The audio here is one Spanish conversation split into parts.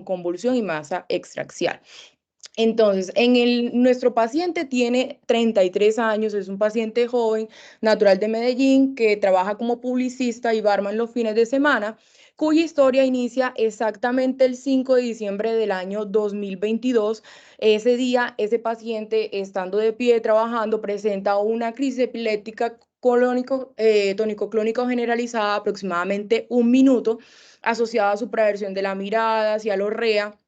con convulsión y masa extraaxial. Entonces, nuestro paciente tiene 33 años, es un paciente joven, natural de Medellín, que trabaja como publicista y barman los fines de semana, cuya historia inicia exactamente el 5 de diciembre del año 2022. Ese día, ese paciente, estando de pie trabajando, presenta una crisis epiléptica tónico-clónico generalizada, aproximadamente 1 minuto, asociada a supraversión de la mirada, cialorrea,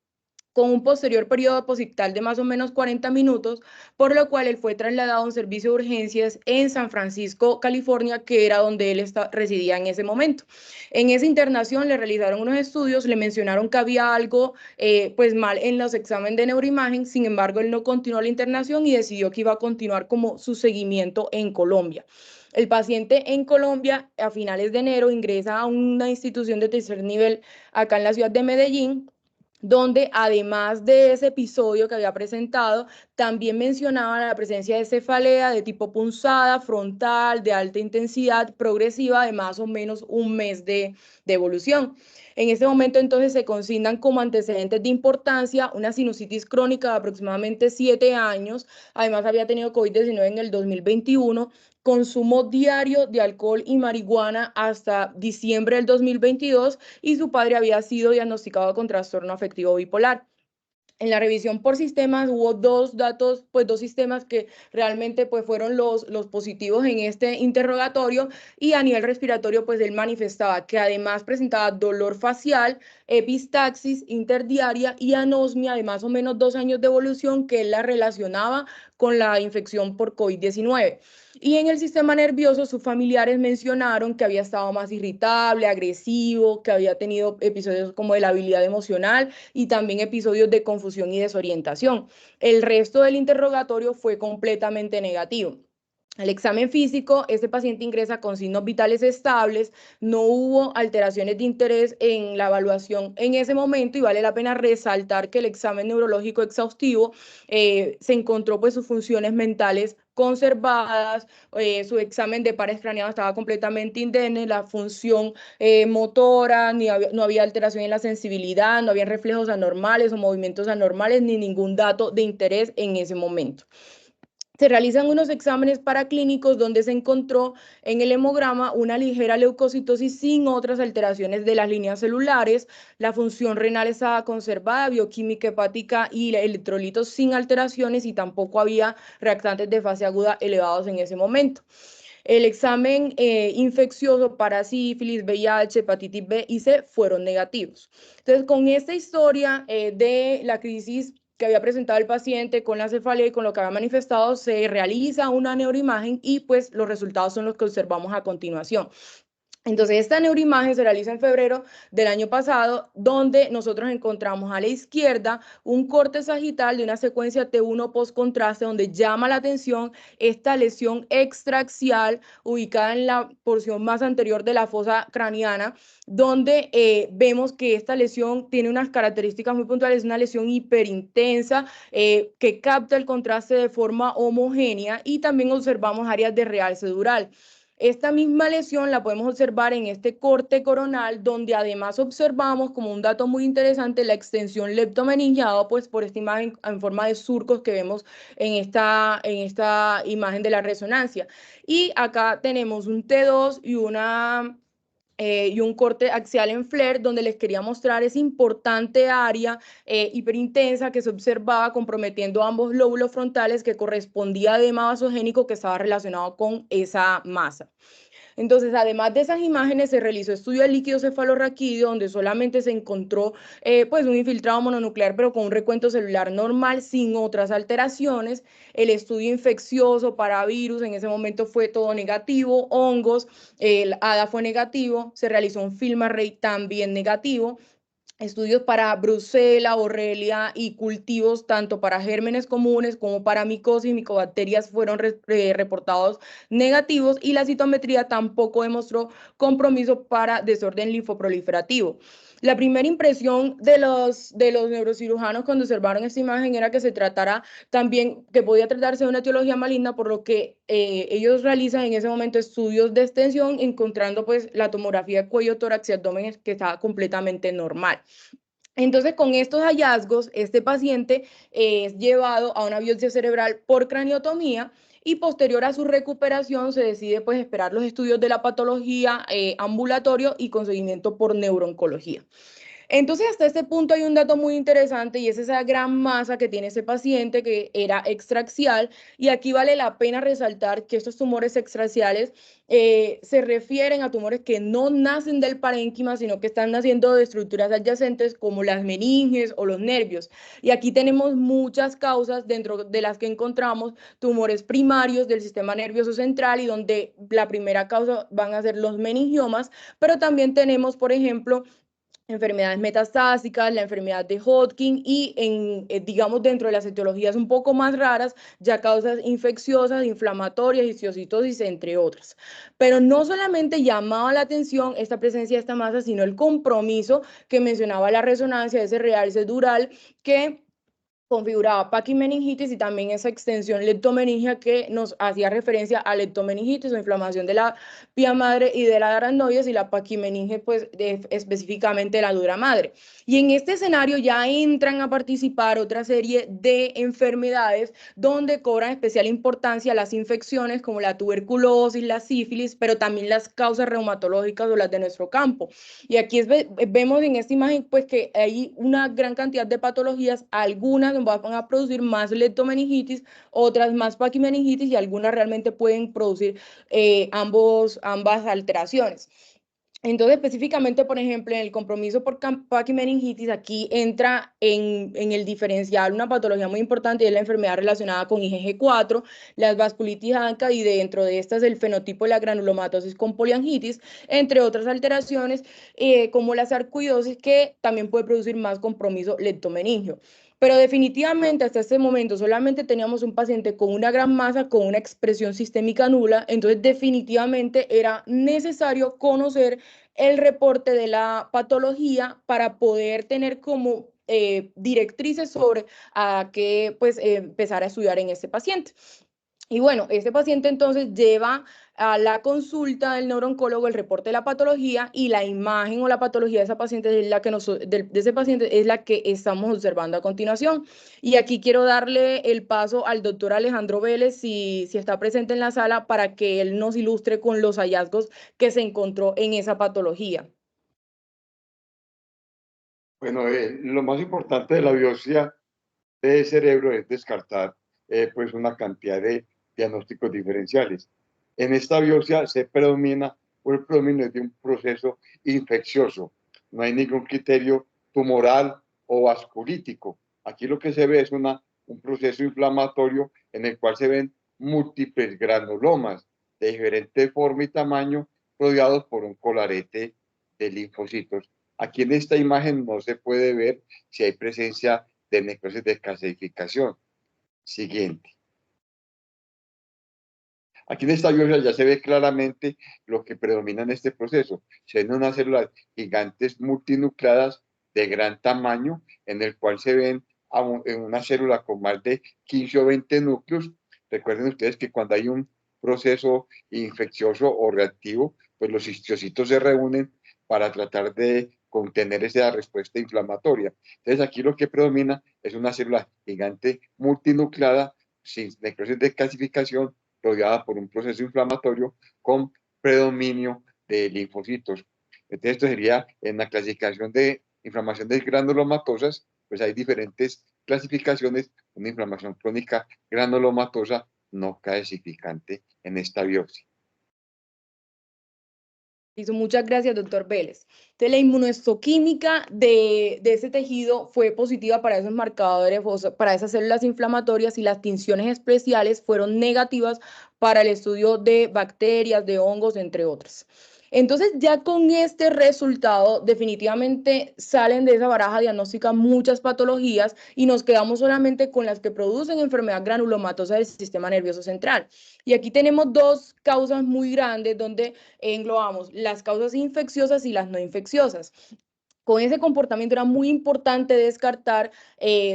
con un posterior periodo posictal de más o menos 40 minutos, por lo cual él fue trasladado a un servicio de urgencias en San Francisco, California, que era donde él residía en ese momento. En esa internación le realizaron unos estudios, le mencionaron que había algo pues mal en los exámenes de neuroimagen. Sin embargo, él no continuó la internación y decidió que iba a continuar como su seguimiento en Colombia. El paciente en Colombia, a finales de enero, ingresa a una institución de tercer nivel acá en la ciudad de Medellín, donde además de ese episodio que había presentado, también mencionaba la presencia de cefalea de tipo punzada, frontal, de alta intensidad, progresiva, de más o menos 1 mes de evolución. En este momento, entonces, se consignan como antecedentes de importancia una sinusitis crónica de aproximadamente 7 años. Además, había tenido COVID-19 en el 2021, consumo diario de alcohol y marihuana hasta diciembre del 2022, y su padre había sido diagnosticado con trastorno afectivo bipolar. En la revisión por sistemas hubo dos datos, pues dos sistemas que realmente pues fueron los positivos en este interrogatorio, y a nivel respiratorio pues él manifestaba que además presentaba dolor facial, epistaxis interdiaria y anosmia de más o menos 2 años de evolución, que él la relacionaba con la infección por COVID-19. Y en el sistema nervioso, sus familiares mencionaron que había estado más irritable, agresivo, que había tenido episodios como de labilidad emocional y también episodios de confusión y desorientación. El resto del interrogatorio fue completamente negativo. El examen físico, este paciente ingresa con signos vitales estables, no hubo alteraciones de interés en la evaluación en ese momento, y vale la pena resaltar que el examen neurológico exhaustivo se encontró pues sus funciones mentales conservadas, su examen de pares craneados estaba completamente indemne, la función motora, no había alteración en la sensibilidad, no había reflejos anormales o movimientos anormales, ni ningún dato de interés en ese momento. Se realizan unos exámenes paraclínicos donde se encontró en el hemograma una ligera leucocitosis sin otras alteraciones de las líneas celulares, la función renal estaba conservada, bioquímica hepática y electrolitos sin alteraciones, y tampoco había reactantes de fase aguda elevados en ese momento. El examen infeccioso para sífilis, VIH, hepatitis B y C fueron negativos. Entonces, con esta historia de la crisis que había presentado el paciente con la cefalea y con lo que había manifestado, se realiza una neuroimagen y pues los resultados son los que observamos a continuación. Entonces, esta neuroimagen se realiza en febrero del año pasado, donde nosotros encontramos a la izquierda un corte sagital de una secuencia T1 post-contraste, donde llama la atención esta lesión extraaxial ubicada en la porción más anterior de la fosa craneana, donde vemos que esta lesión tiene unas características muy puntuales, una lesión hiperintensa que capta el contraste de forma homogénea, y también observamos áreas de realce dural. Esta misma lesión la podemos observar en este corte coronal, donde además observamos como un dato muy interesante la extensión leptomeningeado, pues por esta imagen en forma de surcos que vemos en esta imagen de la resonancia. Y acá tenemos un T2 y un corte axial en FLAIR, donde les quería mostrar esa importante área hiperintensa que se observaba comprometiendo ambos lóbulos frontales, que correspondía a edema vasogénico que estaba relacionado con esa masa. Entonces, además de esas imágenes, se realizó estudio del líquido cefalorraquídeo, donde solamente se encontró pues un infiltrado mononuclear, pero con un recuento celular normal, sin otras alteraciones. El estudio infeccioso para virus en ese momento fue todo negativo, hongos, el ADA fue negativo, se realizó un film array también negativo. Estudios para Brucela, Borrelia y cultivos, tanto para gérmenes comunes como para micosis y micobacterias, fueron reportados negativos, y la citometría tampoco demostró compromiso para desorden linfoproliferativo. La primera impresión de los neurocirujanos cuando observaron esta imagen era que se tratara también, que podía tratarse de una etiología maligna, por lo que ellos realizan en ese momento estudios de extensión, encontrando pues la tomografía de cuello, tórax y abdomen que estaba completamente normal. Entonces, con estos hallazgos, este paciente es llevado a una biopsia cerebral por craniotomía y posterior a su recuperación se decide pues esperar los estudios de la patología ambulatorio y con seguimiento por neurooncología. Entonces, hasta este punto hay un dato muy interesante y es esa gran masa que tiene ese paciente que era extraxial. Y aquí vale la pena resaltar que estos tumores extraxiales se refieren a tumores que no nacen del parénquima, sino que están naciendo de estructuras adyacentes como las meninges o los nervios. Y aquí tenemos muchas causas dentro de las que encontramos tumores primarios del sistema nervioso central y donde la primera causa van a ser los meningiomas, pero también tenemos, por ejemplo, enfermedades metastásicas, la enfermedad de Hodgkin y digamos dentro de las etiologías un poco más raras, ya causas infecciosas, inflamatorias, histiocytosis, entre otras. Pero no solamente llamaba la atención esta presencia de esta masa, sino el compromiso que mencionaba la resonancia de ese realce dural que configuraba paquimeningitis y también esa extensión leptomeningia que nos hacía referencia a leptomeningitis o inflamación de la vía madre y de la aracnoides y la paquimeninge pues específicamente de la dura madre. Y en este escenario ya entran a participar otra serie de enfermedades donde cobran especial importancia las infecciones como la tuberculosis, la sífilis, pero también las causas reumatológicas o las de nuestro campo. Y aquí vemos en esta imagen pues que hay una gran cantidad de patologías, algunas van a producir más leptomeningitis, otras más paquimeningitis y algunas realmente pueden producir ambas alteraciones. Entonces, específicamente, por ejemplo, en el compromiso por paquimeningitis, aquí entra en el diferencial una patología muy importante y es la enfermedad relacionada con IgG4, las vasculitis ANCA y dentro de estas el fenotipo de la granulomatosis con poliangitis, entre otras alteraciones como la sarcoidosis que también puede producir más compromiso leptomeningio. Pero definitivamente hasta este momento solamente teníamos un paciente con una gran masa, con una expresión sistémica nula, entonces definitivamente era necesario conocer el reporte de la patología para poder tener como directrices sobre a qué pues empezar a estudiar en este paciente. Y bueno, este paciente entonces lleva a la consulta del neurooncólogo el reporte de la patología y la imagen o la patología de esa paciente es la que de ese paciente es la que estamos observando a continuación. Y aquí quiero darle el paso al doctor Alejandro Vélez, si está presente en la sala, para que él nos ilustre con los hallazgos que se encontró en esa patología. Bueno, lo más importante de la biopsia de cerebro es descartar pues una cantidad de diagnósticos diferenciales. En esta biopsia se predomina por el predominio de un proceso infeccioso. No hay ningún criterio tumoral o vasculítico. Aquí lo que se ve es un proceso inflamatorio en el cual se ven múltiples granulomas de diferente forma y tamaño rodeados por un colarete de linfocitos. Aquí en esta imagen no se puede ver si hay presencia de necrosis de calcificación. Siguiente. Aquí en esta biopsia ya se ve claramente lo que predomina en este proceso. Se ven unas células gigantes multinucleadas de gran tamaño, en el cual se ven en una célula con más de 15 o 20 núcleos. Recuerden ustedes que cuando hay un proceso infeccioso o reactivo, pues los histocitos se reúnen para tratar de contener esa respuesta inflamatoria. Entonces aquí lo que predomina es una célula gigante multinucleada sin necrosis de calcificación rodeada por un proceso inflamatorio con predominio de linfocitos. Entonces, esto sería en la clasificación de inflamaciones granulomatosas, pues hay diferentes clasificaciones, una inflamación crónica granulomatosa no calcificante en esta biopsia. Muchas gracias, doctor Vélez. Entonces, la inmunohistoquímica de ese tejido fue positiva para esos marcadores, para esas células inflamatorias y las tinciones especiales fueron negativas para el estudio de bacterias, de hongos, entre otras. Entonces, ya con este resultado, definitivamente salen de esa baraja diagnóstica muchas patologías y nos quedamos solamente con las que producen enfermedad granulomatosa del sistema nervioso central. Y aquí tenemos dos causas muy grandes donde englobamos las causas infecciosas y las no infecciosas. con ese comportamiento era muy importante descartar,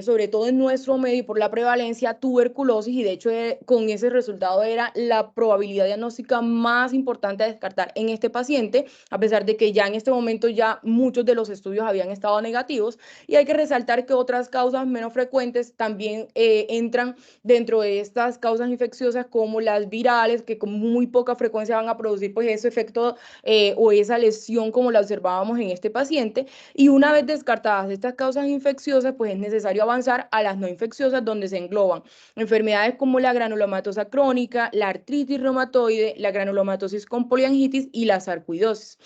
sobre todo en nuestro medio por la prevalencia, tuberculosis, y de hecho con ese resultado era la probabilidad diagnóstica más importante a descartar en este paciente, a pesar de que ya en este momento ya muchos de los estudios habían estado negativos. Y hay que resaltar que otras causas menos frecuentes también entran dentro de estas causas infecciosas, como las virales, que con muy poca frecuencia van a producir pues ese efecto o esa lesión como la observábamos en este paciente. Y una vez descartadas estas causas infecciosas, pues es necesario avanzar a las no infecciosas, donde se engloban enfermedades como la granulomatosa crónica, la artritis reumatoide, la granulomatosis con poliangitis y la sarcoidosis.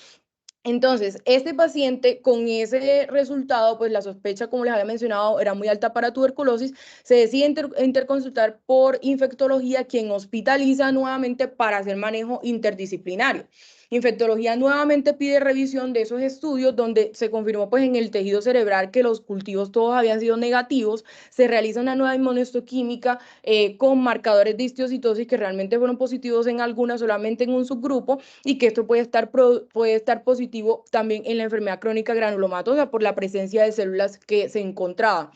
Entonces, este paciente con ese resultado, pues la sospecha, como les había mencionado, era muy alta para tuberculosis, se decide interconsultar por infectología, quien hospitaliza nuevamente para hacer manejo interdisciplinario. Infectología nuevamente pide revisión de esos estudios, donde se confirmó pues en el tejido cerebral que los cultivos todos habían sido negativos. Se realiza una nueva inmunohistoquímica con marcadores de histiocytosis que realmente fueron positivos en algunas, solamente en un subgrupo, y que esto puede estar positivo también en la enfermedad crónica granulomatosa por la presencia de células que se encontraban.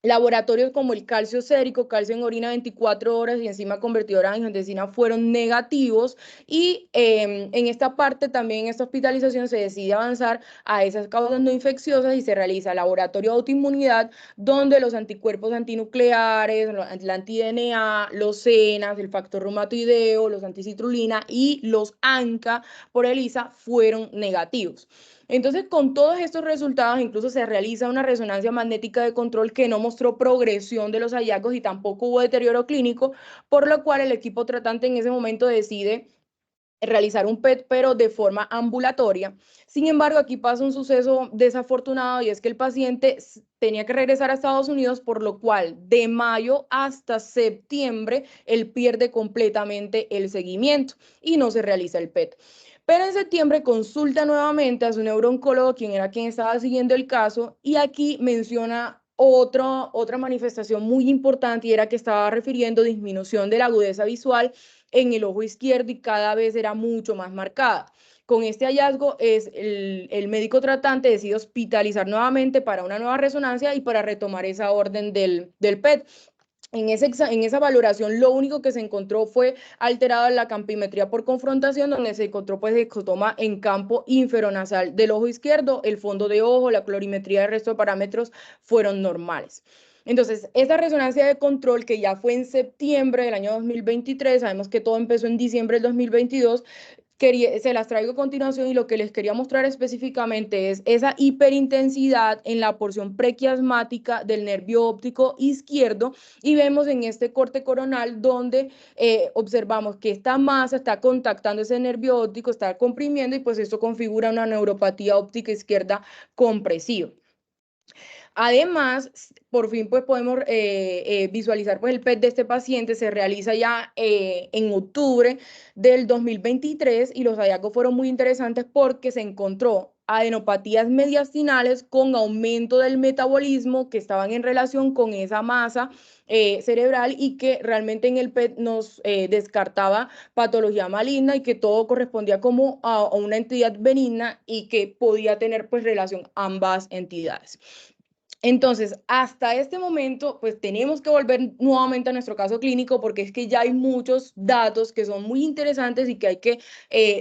Laboratorios como el calcio sérico, calcio en orina 24 horas y enzima convertidora de angiotensina fueron negativos, y en esta parte también, en esta hospitalización, se decide avanzar a esas causas no infecciosas y se realiza laboratorio de autoinmunidad, donde los anticuerpos antinucleares, la anti-DNA, los CENAS, el factor reumatoideo, los anticitrulina y los ANCA por ELISA fueron negativos. Entonces, con todos estos resultados, incluso se realiza una resonancia magnética de control que no mostró progresión de los hallazgos y tampoco hubo deterioro clínico, por lo cual el equipo tratante en ese momento decide realizar un PET, pero de forma ambulatoria. Sin embargo, aquí pasa un suceso desafortunado, y es que el paciente tenía que regresar a Estados Unidos, por lo cual de mayo hasta septiembre él pierde completamente el seguimiento y no se realiza el PET. Pero en septiembre consulta nuevamente a su neurooncólogo, quien era quien estaba siguiendo el caso, y aquí menciona otra manifestación muy importante, y era que estaba refiriendo disminución de la agudeza visual en el ojo izquierdo, y cada vez era mucho más marcada. Con este hallazgo, el médico tratante decide hospitalizar nuevamente para una nueva resonancia y para retomar esa orden del PET. En esa valoración, lo único que se encontró fue alterada la campimetría por confrontación, donde se encontró pues ectoma en campo inferonasal del ojo izquierdo, el fondo de ojo, la colorimetría del resto de parámetros fueron normales. Entonces, esa resonancia de control, que ya fue en septiembre del año 2023, sabemos que todo empezó en diciembre del 2022, se las traigo a continuación, y lo que les quería mostrar específicamente es esa hiperintensidad en la porción prequiasmática del nervio óptico izquierdo, y vemos en este corte coronal donde observamos que esta masa está contactando ese nervio óptico, está comprimiendo, y pues esto configura una neuropatía óptica izquierda compresiva. Además, por fin pues podemos visualizar pues el PET de este paciente. Se realiza ya en octubre del 2023, y los hallazgos fueron muy interesantes porque se encontró adenopatías mediastinales con aumento del metabolismo que estaban en relación con esa masa cerebral, y que realmente en el PET nos descartaba patología maligna, y que todo correspondía como a una entidad benigna, y que podía tener pues relación ambas entidades. Entonces, hasta este momento, pues tenemos que volver nuevamente a nuestro caso clínico, porque es que ya hay muchos datos que son muy interesantes y que hay que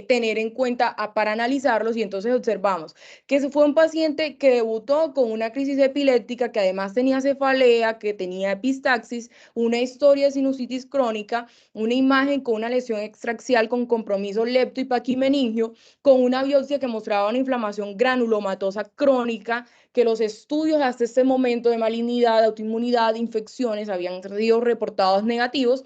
tener en cuenta para analizarlos. Y entonces observamos que fue un paciente que debutó con una crisis epiléptica, que además tenía cefalea, que tenía epistaxis, una historia de sinusitis crónica, una imagen con una lesión extraxial con compromiso lepto y paquimeningio, con una biopsia que mostraba una inflamación granulomatosa crónica, que los estudios hasta este momento de malignidad, autoinmunidad, infecciones habían sido reportados negativos,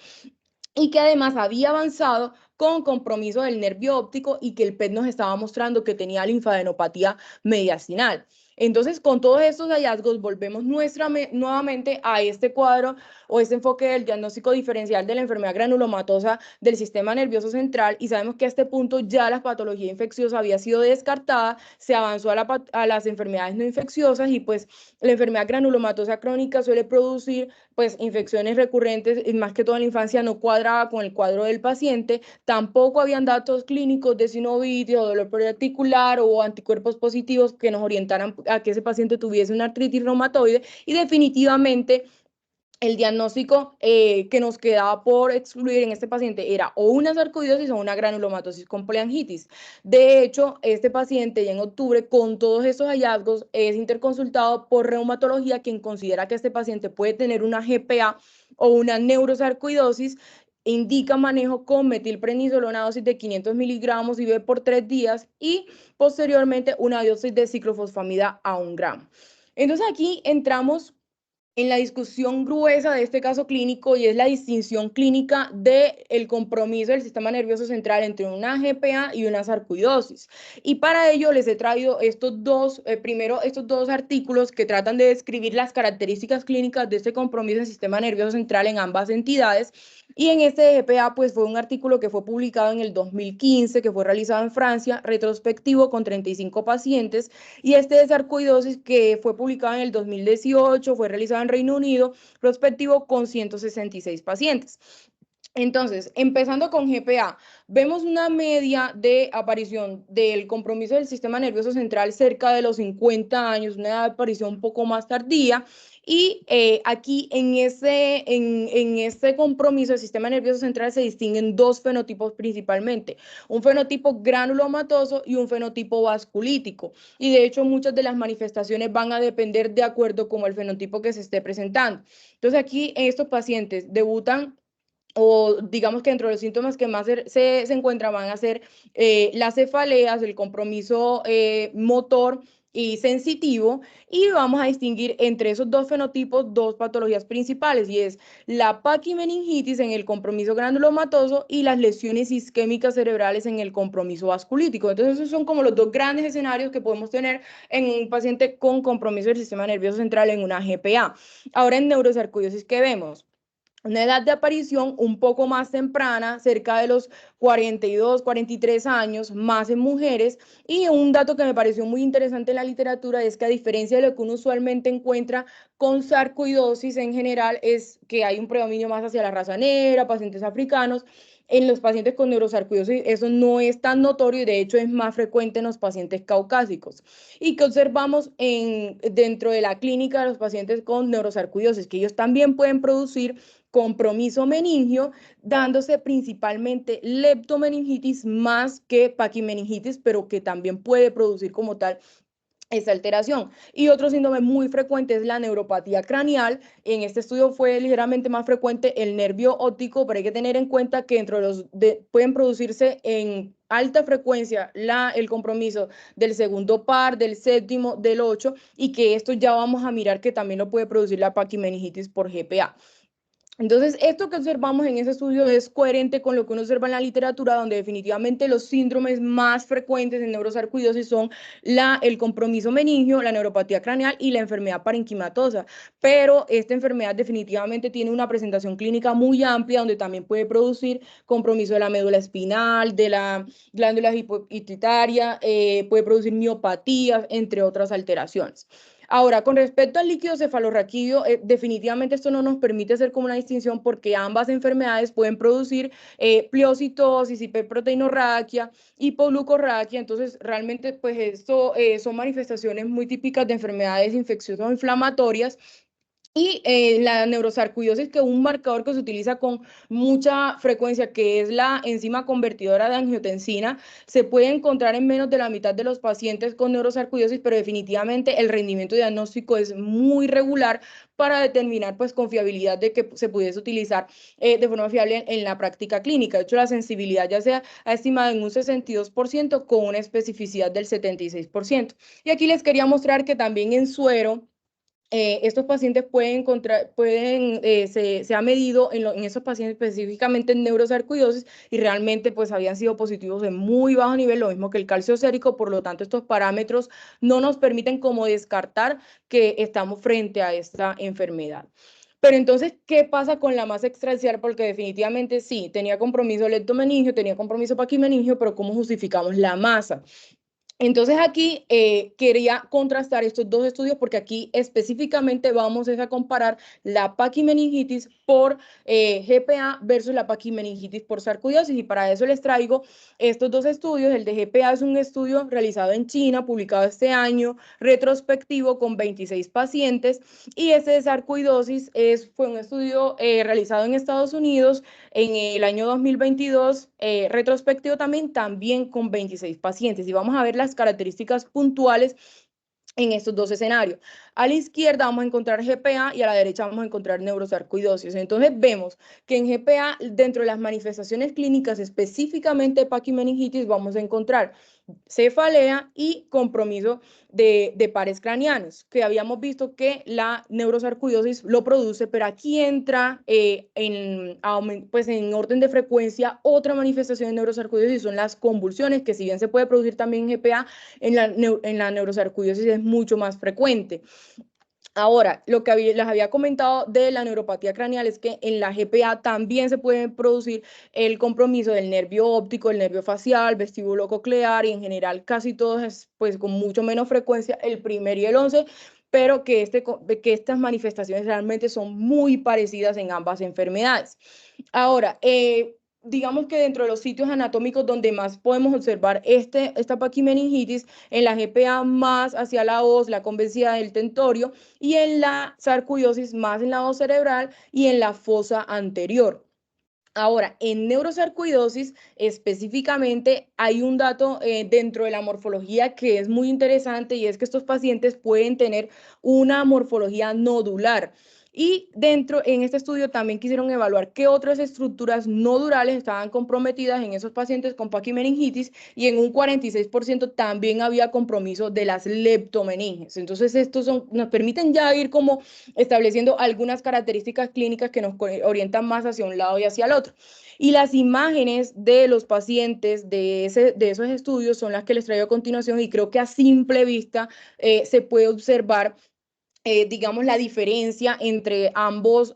y que además había avanzado con compromiso del nervio óptico, y que el PET nos estaba mostrando que tenía linfadenopatía mediastinal. Entonces, con todos estos hallazgos, volvemos nuevamente a este cuadro o este enfoque del diagnóstico diferencial de la enfermedad granulomatosa del sistema nervioso central, y sabemos que a este punto ya la patología infecciosa había sido descartada, se avanzó a las enfermedades no infecciosas, y pues la enfermedad granulomatosa crónica suele producir pues infecciones recurrentes, y más que todo en la infancia no cuadraba con el cuadro del paciente. Tampoco habían datos clínicos de sinovitis o dolor periarticular o anticuerpos positivos que nos orientaran a que ese paciente tuviese una artritis reumatoide, y definitivamente el diagnóstico que nos quedaba por excluir en este paciente era o una sarcoidosis o una granulomatosis con poliangitis. De hecho, este paciente ya en octubre, con todos estos hallazgos, es interconsultado por reumatología, quien considera que este paciente puede tener una GPA o una neurosarcoidosis. Indica manejo con metilprednisolona, una dosis de 500 miligramos IV por 3 días, y posteriormente una dosis de ciclofosfamida a 1 gramo. Entonces aquí entramos en la discusión gruesa de este caso clínico, y es la distinción clínica del compromiso del sistema nervioso central entre una GPA y una sarcoidosis. Y para ello les he traído primero estos dos artículos que tratan de describir las características clínicas de este compromiso del sistema nervioso central en ambas entidades. Y en este de GPA, pues fue un artículo que fue publicado en el 2015, que fue realizado en Francia, retrospectivo con 35 pacientes, y este de sarcoidosis, que fue publicado en el 2018, fue realizado en Reino Unido, prospectivo con 166 pacientes. Entonces, empezando con GPA, vemos una media de aparición del compromiso del sistema nervioso central cerca de los 50 años, una edad de aparición un poco más tardía. Y aquí en este compromiso del sistema nervioso central se distinguen dos fenotipos principalmente: un fenotipo granulomatoso y un fenotipo vasculítico. Y de hecho muchas de las manifestaciones van a depender de acuerdo con el fenotipo que se esté presentando. Entonces aquí estos pacientes debutan, o digamos que dentro de los síntomas que más se encuentran van a ser las cefaleas, el compromiso motor y sensitivo, y vamos a distinguir entre esos dos fenotipos dos patologías principales, y es la paquimeningitis en el compromiso granulomatoso y las lesiones isquémicas cerebrales en el compromiso vasculítico. Entonces esos son como los dos grandes escenarios que podemos tener en un paciente con compromiso del sistema nervioso central en una GPA. Ahora, en neurosarcoidosis, ¿qué vemos? Una edad de aparición un poco más temprana, cerca de los 42, 43 años, más en mujeres. Y un dato que me pareció muy interesante en la literatura es que, a diferencia de lo que uno usualmente encuentra con sarcoidosis en general, es que hay un predominio más hacia la raza negra, pacientes africanos. En los pacientes con neurosarcoidosis eso no es tan notorio, y de hecho es más frecuente en los pacientes caucásicos. ¿Y que observamos dentro de la clínica de los pacientes con neurosarcoidosis? Que ellos también pueden producir compromiso meningio, dándose principalmente leptomeningitis más que paquimeningitis, pero que también puede producir como tal esta alteración. Y otro síndrome muy frecuente es la neuropatía craneal. En este estudio fue ligeramente más frecuente el nervio óptico, pero hay que tener en cuenta que pueden producirse en alta frecuencia el compromiso del segundo par, del séptimo, del 8, y que esto ya vamos a mirar que también lo puede producir la paquimeningitis por GPA. Entonces, esto que observamos en ese estudio es coherente con lo que uno observa en la literatura, donde definitivamente los síndromes más frecuentes en neurosarcoidosis son el compromiso meningio, la neuropatía craneal y la enfermedad parenquimatosa. Pero esta enfermedad definitivamente tiene una presentación clínica muy amplia, donde también puede producir compromiso de la médula espinal, de la glándula pituitaria, puede producir miopatías, entre otras alteraciones. Ahora, con respecto al líquido cefalorraquídeo, definitivamente esto no nos permite hacer como una distinción, porque ambas enfermedades pueden producir pliocitosis, hiperproteinorraquia, hipoglucorraquia. Entonces, realmente, pues esto son manifestaciones muy típicas de enfermedades infecciosas o inflamatorias. Y la neurosarcoidosis, que es un marcador que se utiliza con mucha frecuencia, que es la enzima convertidora de angiotensina, se puede encontrar en menos de la mitad de los pacientes con neurosarcoidosis, pero definitivamente el rendimiento diagnóstico es muy regular para determinar pues con fiabilidad de que se pudiese utilizar de forma fiable en la práctica clínica. De hecho, la sensibilidad ya se ha estimado en un 62% con una especificidad del 76%. Y aquí les quería mostrar que también en suero, estos pacientes se ha medido en esos pacientes específicamente en neurosarcoidosis, y realmente pues habían sido positivos de muy bajo nivel, lo mismo que el calcio sérico. Por lo tanto, estos parámetros no nos permiten como descartar que estamos frente a esta enfermedad. Pero entonces, ¿qué pasa con la masa extracelular? Porque definitivamente sí, tenía compromiso leptomeningio, tenía compromiso paquimeningio, pero ¿cómo justificamos la masa? Entonces aquí quería contrastar estos dos estudios porque aquí específicamente vamos a comparar la paquimeningitis por GPA versus la paquimeningitis por sarcoidosis, y para eso les traigo estos dos estudios. El de GPA es un estudio realizado en China, publicado este año, retrospectivo con 26 pacientes, y este de sarcoidosis fue un estudio realizado en Estados Unidos en el año 2022, retrospectivo también con 26 pacientes. Y vamos a ver las características puntuales en estos dos escenarios. A la izquierda vamos a encontrar GPA y a la derecha vamos a encontrar neurosarcoidosis. Entonces vemos que en GPA, dentro de las manifestaciones clínicas específicamente de paquimeningitis, vamos a encontrar cefalea y compromiso de pares craneanos, que habíamos visto que la neurosarcoidosis lo produce, pero aquí entra pues en orden de frecuencia otra manifestación de neurosarcoidosis, son las convulsiones, que si bien se puede producir también en GPA, en la neurosarcoidosis es mucho más frecuente. Ahora, lo que les había comentado de la neuropatía craneal es que en la GPA también se puede producir el compromiso del nervio óptico, el nervio facial, vestíbulo coclear, y en general casi todos es pues con mucho menos frecuencia el primer y el 11, pero que estas manifestaciones realmente son muy parecidas en ambas enfermedades. Ahora, digamos que dentro de los sitios anatómicos donde más podemos observar esta paquimeningitis, en la GPA más hacia la hoz, la convexidad del tentorio, y en la sarcoidosis más en la hoz cerebral y en la fosa anterior. Ahora, en neurosarcoidosis específicamente hay un dato dentro de la morfología que es muy interesante, y es que estos pacientes pueden tener una morfología nodular. Y en este estudio también quisieron evaluar qué otras estructuras nodulares estaban comprometidas en esos pacientes con paquimeningitis, y en un 46% también había compromiso de las leptomeninges. Entonces, nos permiten ya ir como estableciendo algunas características clínicas que nos orientan más hacia un lado y hacia el otro. Y las imágenes de los pacientes de esos estudios son las que les traigo a continuación, y creo que a simple vista se puede observar digamos, la diferencia entre ambos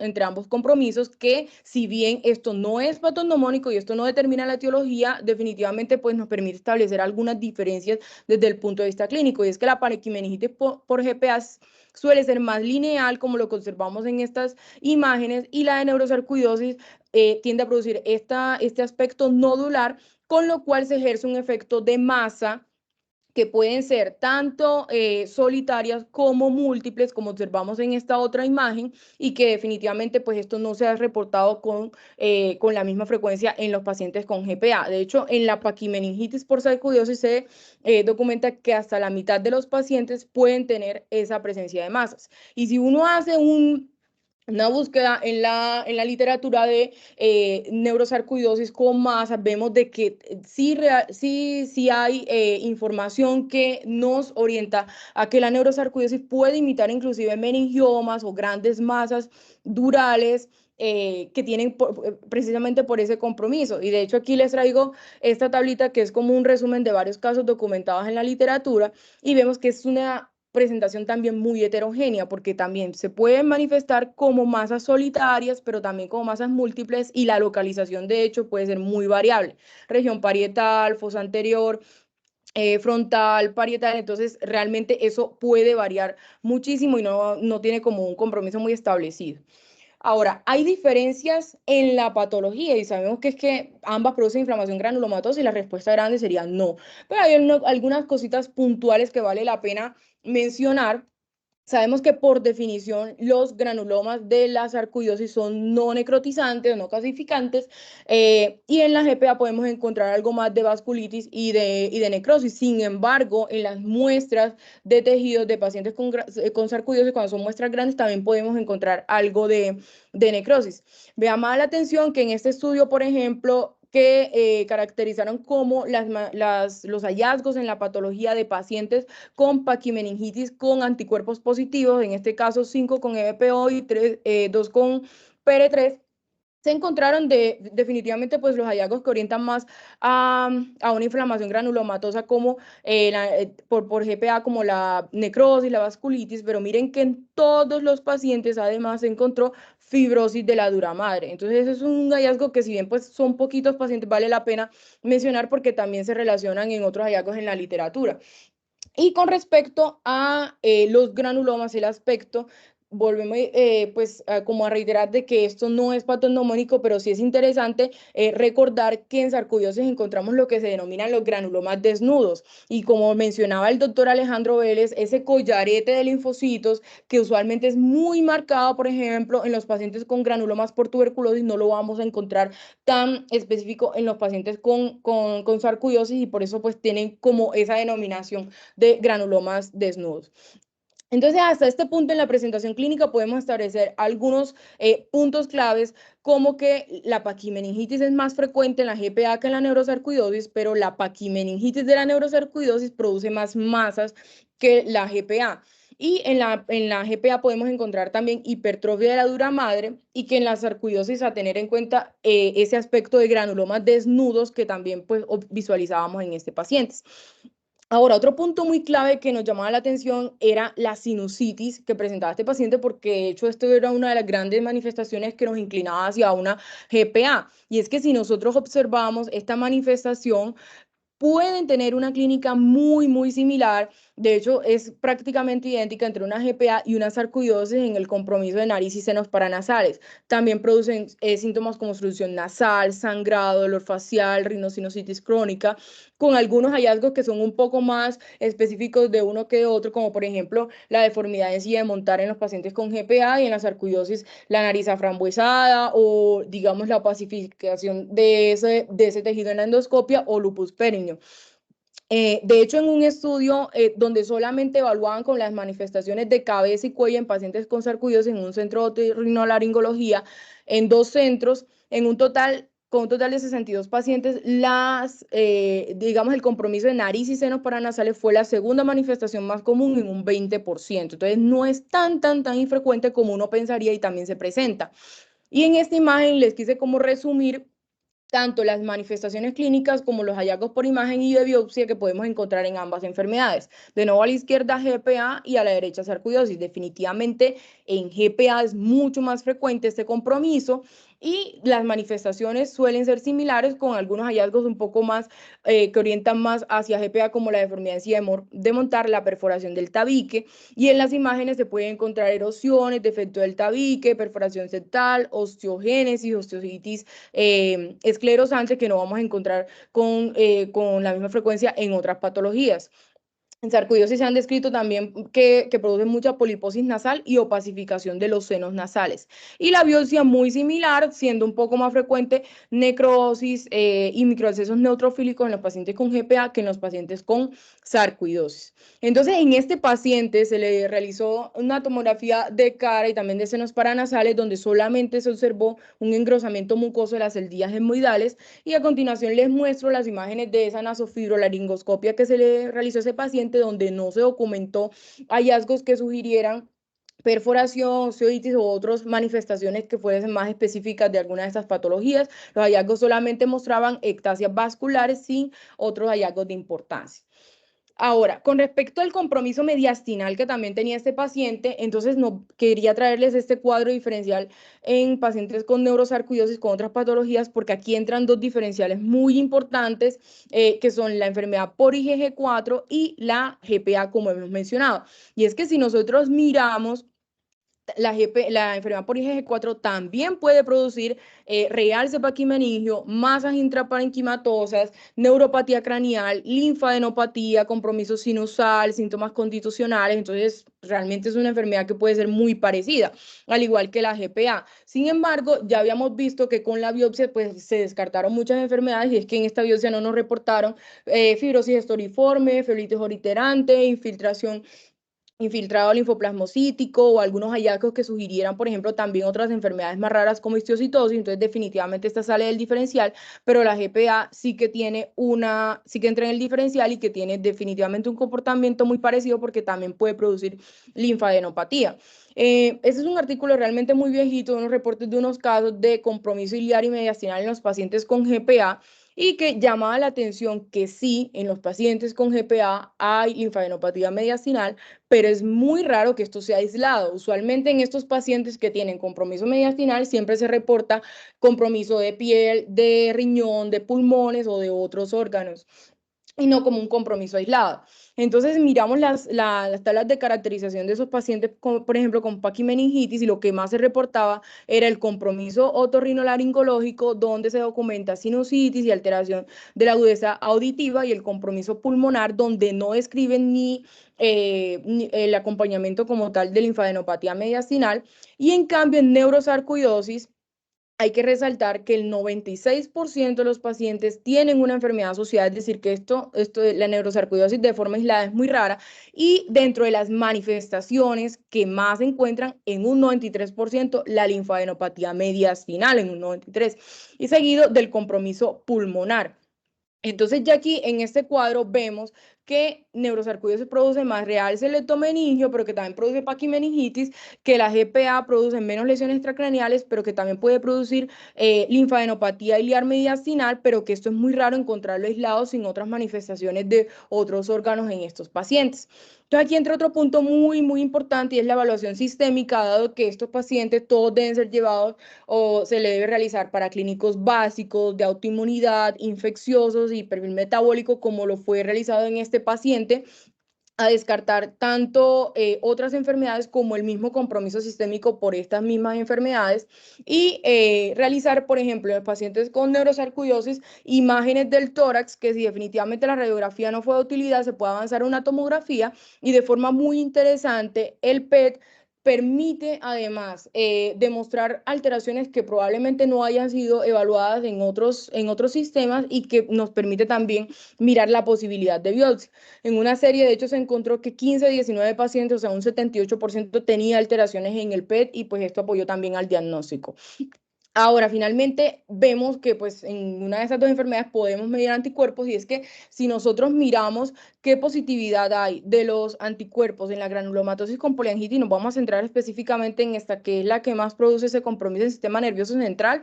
compromisos, que si bien esto no es patognomónico y esto no determina la etiología, definitivamente pues nos permite establecer algunas diferencias desde el punto de vista clínico, y es que la paquimeningitis por GPA suele ser más lineal, como lo conservamos en estas imágenes, y la de neurosarcoidosis tiende a producir este aspecto nodular, con lo cual se ejerce un efecto de masa que pueden ser tanto solitarias como múltiples, como observamos en esta otra imagen, y que definitivamente pues esto no se ha reportado con la misma frecuencia en los pacientes con GPA. De hecho, en la paquimeningitis por sarcoidosis se documenta que hasta la mitad de los pacientes pueden tener esa presencia de masas. Y si uno hace una búsqueda en la literatura de neurosarcoidosis con masas, vemos de que sí hay información que nos orienta a que la neurosarcoidosis puede imitar inclusive meningiomas o grandes masas durales que tienen precisamente por ese compromiso. Y de hecho aquí les traigo esta tablita que es como un resumen de varios casos documentados en la literatura, y vemos que es una presentación también muy heterogénea, porque también se pueden manifestar como masas solitarias, pero también como masas múltiples, y la localización de hecho puede ser muy variable. Región parietal, fosa anterior, frontal, parietal. Entonces realmente eso puede variar muchísimo y no tiene como un compromiso muy establecido. Ahora, hay diferencias en la patología, y sabemos que es que ambas producen inflamación granulomatosa, y la respuesta grande sería no. Pero hay algunas cositas puntuales que vale la pena mencionar. Sabemos que por definición los granulomas de la sarcoidosis son no necrotizantes o no calcificantes, y en la GPA podemos encontrar algo más de vasculitis y de necrosis. Sin embargo, en las muestras de tejidos de pacientes con sarcoidosis, cuando son muestras grandes, también podemos encontrar algo de necrosis. Vea más la atención que en este estudio, por ejemplo, que caracterizaron como los hallazgos en la patología de pacientes con paquimeningitis con anticuerpos positivos, en este caso 5 con EBPO y 2 con PR3, se encontraron definitivamente pues los hallazgos que orientan más a una inflamación granulomatosa como por GPA, como la necrosis, la vasculitis, pero miren que en todos los pacientes además se encontró fibrosis de la dura madre. Entonces ese es un hallazgo que si bien pues son poquitos pacientes, vale la pena mencionar porque también se relacionan en otros hallazgos en la literatura. Y con respecto a los granulomas, el aspecto, volvemos pues como a reiterar de que esto no es patognomónico, pero sí es interesante recordar que en sarcoidosis encontramos lo que se denominan los granulomas desnudos. Y como mencionaba el doctor Alejandro Vélez, ese collarete de linfocitos que usualmente es muy marcado, por ejemplo, en los pacientes con granulomas por tuberculosis, no lo vamos a encontrar tan específico en los pacientes con sarcoidosis y por eso pues tienen como esa denominación de granulomas desnudos. Entonces, hasta este punto en la presentación clínica podemos establecer algunos puntos claves, como que la paquimeningitis es más frecuente en la GPA que en la neurosarcoidosis, pero la paquimeningitis de la neurosarcoidosis produce más masas que la GPA. Y en la GPA podemos encontrar también hipertrofia de la dura madre y que en la sarcoidosis a tener en cuenta ese aspecto de granulomas desnudos que también pues, visualizábamos en este paciente. Ahora, otro punto muy clave que nos llamaba la atención era la sinusitis que presentaba este paciente, porque de hecho esto era una de las grandes manifestaciones que nos inclinaba hacia una GPA. Y es que si nosotros observamos esta manifestación, pueden tener una clínica muy similar. De hecho, es prácticamente idéntica entre una GPA y una sarcoidosis en el compromiso de nariz y senos paranasales. También producen síntomas como obstrucción nasal, sangrado, dolor facial, rinocinositis crónica, con algunos hallazgos que son un poco más específicos de uno que de otro, como por ejemplo la deformidad en silla de montar en los pacientes con GPA y en la sarcoidosis la nariz aframbuesada o digamos la opacificación de ese tejido en la endoscopia o lupus perineum. De hecho, en un estudio donde solamente evaluaban con las manifestaciones de cabeza y cuello en pacientes con sarcoidosis en un centro de otorrinolaringología, en 2 centros, con un total de 62 pacientes, digamos, el compromiso de nariz y senos paranasales fue la segunda manifestación más común en un 20%. Entonces, no es tan infrecuente como uno pensaría y también se presenta. Y en esta imagen les quise como resumir tanto las manifestaciones clínicas como los hallazgos por imagen y de biopsia que podemos encontrar en ambas enfermedades. De nuevo a la izquierda GPA y a la derecha sarcoidosis. Definitivamente en GPA es mucho más frecuente este compromiso y las manifestaciones suelen ser similares con algunos hallazgos un poco más que orientan más hacia GPA como la deformidad en silla de montar, la perforación del tabique y en las imágenes se pueden encontrar erosiones, defecto del tabique, perforación septal, osteogénesis, osteositis esclerosante que no vamos a encontrar con la misma frecuencia en otras patologías. En sarcoidosis se han descrito también que producen mucha poliposis nasal y opacificación de los senos nasales. Y la biopsia muy similar, siendo un poco más frecuente necrosis y microabscesos neutrofílicos en los pacientes con GPA que en los pacientes con sarcoidosis. Entonces, en este paciente se le realizó una tomografía de cara y también de senos paranasales donde solamente se observó un engrosamiento mucoso de las celdillas hemorroidales y a continuación les muestro las imágenes de esa nasofibrolaringoscopia que se le realizó a ese paciente donde no se documentó hallazgos que sugirieran perforación, osteoitis u otras manifestaciones que fuesen más específicas de alguna de estas patologías. Los hallazgos solamente mostraban ectasias vasculares sin otros hallazgos de importancia. Ahora, con respecto al compromiso mediastinal que también tenía este paciente, entonces no quería traerles este cuadro diferencial en pacientes con neurosarcoidosis, con otras patologías, porque aquí entran 2 diferenciales muy importantes, que son la enfermedad por IgG4 y la GPA, como hemos mencionado. Y es que si nosotros miramos la enfermedad por IgG4 también puede producir realce paquimeningio, masas intraparenquimatosas, neuropatía craneal, linfadenopatía, compromiso sinusal, síntomas constitucionales. Entonces, realmente es una enfermedad que puede ser muy parecida, al igual que la GPA. Sin embargo, ya habíamos visto que con la biopsia pues, se descartaron muchas enfermedades y es que en esta biopsia no nos reportaron fibrosis estoriforme, febolitis oriterante, infiltración infiltrado linfoplasmocítico o algunos hallazgos que sugirieran, por ejemplo, también otras enfermedades más raras como histiocytosis. Entonces, definitivamente esta sale del diferencial, pero la GPA sí que sí que entra en el diferencial y que tiene definitivamente un comportamiento muy parecido porque también puede producir linfadenopatía. Este es un artículo realmente muy viejito, unos reportes de unos casos de compromiso iliar y mediastinal en los pacientes con GPA y que llamaba la atención que sí, en los pacientes con GPA hay linfadenopatía mediastinal, pero es muy raro que esto sea aislado. Usualmente en estos pacientes que tienen compromiso mediastinal siempre se reporta compromiso de piel, de riñón, de pulmones o de otros órganos y no como un compromiso aislado. Entonces miramos las tablas de caracterización de esos pacientes, por ejemplo, con paquimeningitis, y lo que más se reportaba era el compromiso otorrinolaringológico, donde se documenta sinusitis y alteración de la agudeza auditiva, y el compromiso pulmonar, donde no describen ni el acompañamiento como tal de linfadenopatía mediastinal, y en cambio en neurosarcoidosis hay que resaltar que el 96% de los pacientes tienen una enfermedad asociada, es decir, que la neurosarcoidosis de forma aislada es muy rara, y dentro de las manifestaciones que más se encuentran en un 93%, la linfadenopatía mediastinal en un 93%, y seguido del compromiso pulmonar. Entonces ya aquí en este cuadro vemos que neurosarcoidosis produce más real leptomeningio, pero que también produce paquimeningitis, que la GPA produce menos lesiones intracraneales, pero que también puede producir linfadenopatía iliar mediastinal, pero que esto es muy raro encontrarlo aislado sin otras manifestaciones de otros órganos en estos pacientes. Entonces aquí entra otro punto muy importante, y es la evaluación sistémica, dado que estos pacientes todos deben ser llevados o se le debe realizar para clínicos básicos de autoinmunidad, infecciosos y perfil metabólico, como lo fue realizado en este paciente, a descartar tanto otras enfermedades como el mismo compromiso sistémico por estas mismas enfermedades, y realizar, por ejemplo, en pacientes con neurosarcoidosis, imágenes del tórax, que si definitivamente la radiografía no fue de utilidad, se puede avanzar a una tomografía, y de forma muy interesante el PET permite además demostrar alteraciones que probablemente no hayan sido evaluadas en otros sistemas, y que nos permite también mirar la posibilidad de biopsia. En una serie, de hecho, se encontró que 15 de 19 pacientes, o sea, un 78%, tenía alteraciones en el PET, y pues esto apoyó también al diagnóstico. Ahora, finalmente, vemos que pues en una de esas dos enfermedades podemos medir anticuerpos, y es que si nosotros miramos qué positividad hay de los anticuerpos en la granulomatosis con poliangitis, nos vamos a centrar específicamente en esta, que es la que más produce ese compromiso del sistema nervioso central.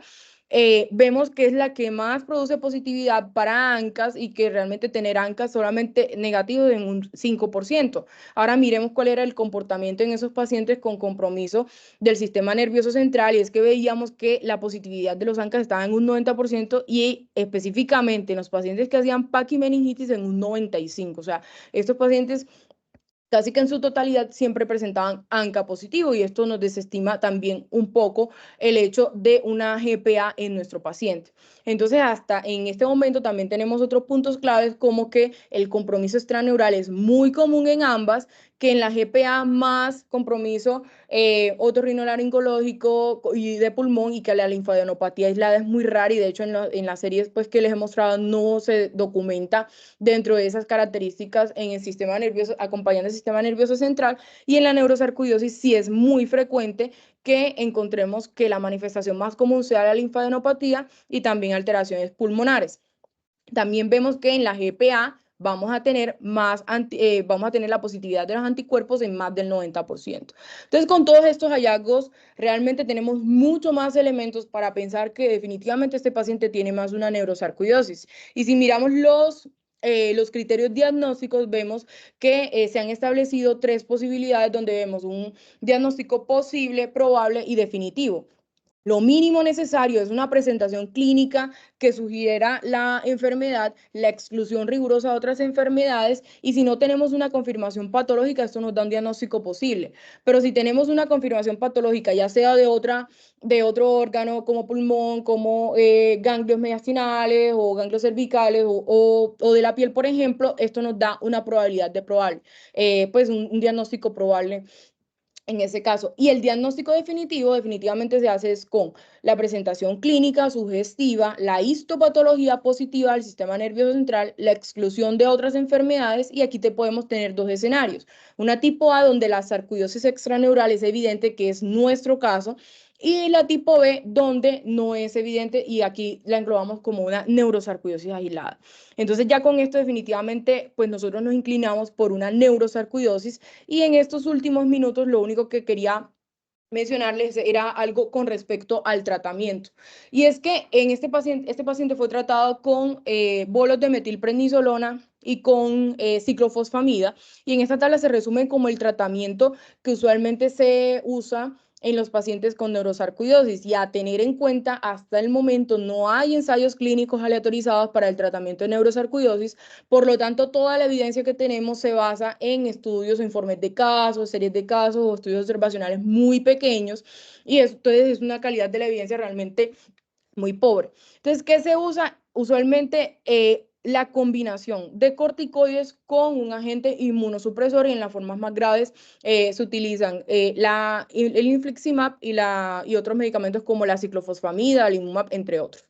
Vemos que es la que más produce positividad para ANCAS, y que realmente tener ANCAS solamente negativo en un 5%. Ahora miremos cuál era el comportamiento en esos pacientes con compromiso del sistema nervioso central, y es que veíamos que la positividad de los ANCAS estaba en un 90%, y específicamente en los pacientes que hacían paquimeningitis en un 95%. O sea, estos pacientes casi que en su totalidad siempre presentaban ANCA positivo, y esto nos desestima también un poco el hecho de una GPA en nuestro paciente. Entonces, hasta en este momento también tenemos otros puntos claves, como que el compromiso extraneural es muy común en ambas, que en la GPA más compromiso otorrinolaringológico y de pulmón, y que la linfadenopatía aislada es muy rara, y de hecho en las series pues, que les he mostrado no se documenta dentro de esas características en el sistema nervioso, acompañando el sistema nervioso central. Y en la neurosarcoidosis sí es muy frecuente que encontremos que la manifestación más común sea la linfadenopatía y también alteraciones pulmonares. También vemos que en la GPA vamos a tener la positividad de los anticuerpos en más del 90%. Entonces, con todos estos hallazgos, realmente tenemos mucho más elementos para pensar que definitivamente este paciente tiene más una neurosarcoidosis. Y si miramos los criterios diagnósticos, vemos que se han establecido tres posibilidades, donde vemos un diagnóstico posible, probable y definitivo. Lo mínimo necesario es una presentación clínica que sugiera la enfermedad, la exclusión rigurosa de otras enfermedades, y si no tenemos una confirmación patológica, esto nos da un diagnóstico posible. Pero si tenemos una confirmación patológica, ya sea de otro órgano como pulmón, como ganglios mediastinales o ganglios cervicales o de la piel, por ejemplo, esto nos da una probabilidad de probable, pues un diagnóstico probable en ese caso. Y el diagnóstico definitivo definitivamente se hace es con la presentación clínica sugestiva, la histopatología positiva del sistema nervioso central, la exclusión de otras enfermedades, y aquí te podemos tener dos escenarios. Una tipo A, donde la sarcoidosis extraneural es evidente, que es nuestro caso, y la tipo B, donde no es evidente, y aquí la englobamos como una neurosarcoidosis aislada. Entonces ya con esto definitivamente, pues nosotros nos inclinamos por una neurosarcoidosis, y en estos últimos minutos lo único que quería mencionarles era algo con respecto al tratamiento. Y es que en este paciente fue tratado con bolos de metilprednisolona y con ciclofosfamida. Y en esta tabla se resume como el tratamiento que usualmente se usa en los pacientes con neurosarcoidosis. Y a tener en cuenta, hasta el momento no hay ensayos clínicos aleatorizados para el tratamiento de neurosarcoidosis. Por lo tanto, toda la evidencia que tenemos se basa en estudios o informes de casos, series de casos o estudios observacionales muy pequeños, y entonces es una calidad de la evidencia realmente muy pobre. Entonces, ¿qué se usa? Usualmente la combinación de corticoides con un agente inmunosupresor, y en las formas más graves se utilizan el infliximab y otros medicamentos como la ciclofosfamida, el imumab, entre otros.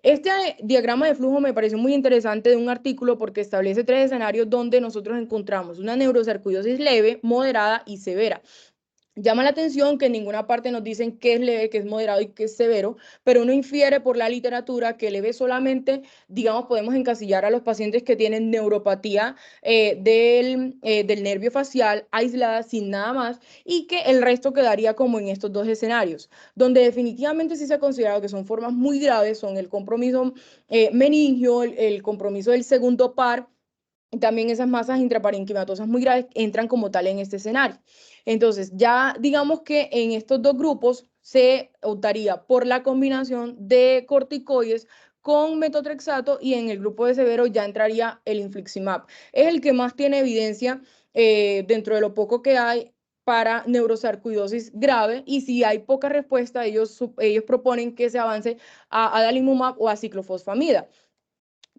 Este diagrama de flujo me pareció muy interesante de un artículo porque establece tres escenarios donde nosotros encontramos una neurosarcoidosis leve, moderada y severa. Llama la atención que en ninguna parte nos dicen qué es leve, qué es moderado y qué es severo, pero uno infiere por la literatura que leve solamente, digamos, podemos encasillar a los pacientes que tienen neuropatía del nervio facial aislada sin nada más, y que el resto quedaría como en estos dos escenarios, donde definitivamente sí se ha considerado que son formas muy graves, son el compromiso meningio, el compromiso del segundo par. También esas masas intraparenquimatosas muy graves entran como tal en este escenario. Entonces, ya digamos que en estos dos grupos se optaría por la combinación de corticoides con metotrexato, y en el grupo de severo ya entraría el infliximab. Es el que más tiene evidencia dentro de lo poco que hay para neurosarcoidosis grave, y si hay poca respuesta, ellos proponen que se avance a adalimumab o a ciclofosfamida.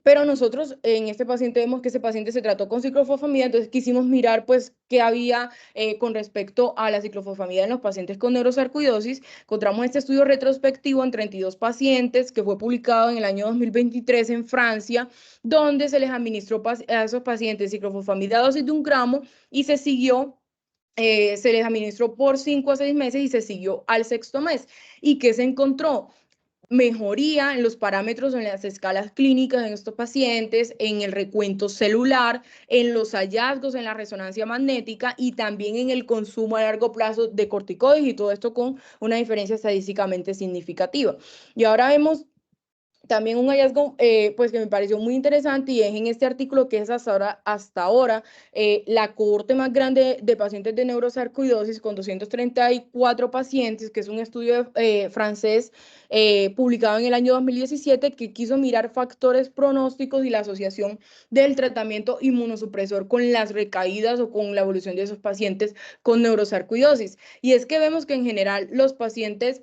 Pero nosotros en este paciente vemos que ese paciente se trató con ciclofosfamida, entonces quisimos mirar pues qué había con respecto a la ciclofosfamida en los pacientes con neurosarcoidosis. Encontramos este estudio retrospectivo en 32 pacientes que fue publicado en el año 2023 en Francia, donde se les administró a esos pacientes ciclofosfamida a dosis de 1 gramo, y se siguió se les administró por 5 a 6 meses y se siguió al sexto mes. ¿Y qué se encontró? Mejoría en los parámetros, en las escalas clínicas en estos pacientes, en el recuento celular, en los hallazgos en la resonancia magnética, y también en el consumo a largo plazo de corticoides, y todo esto con una diferencia estadísticamente significativa. Y ahora vemos también un hallazgo pues que me pareció muy interesante, y es en este artículo que es hasta ahora la cohorte más grande de pacientes de neurosarcoidosis, con 234 pacientes, que es un estudio francés publicado en el año 2017, que quiso mirar factores pronósticos y la asociación del tratamiento inmunosupresor con las recaídas o con la evolución de esos pacientes con neurosarcoidosis. Y es que vemos que en general los pacientes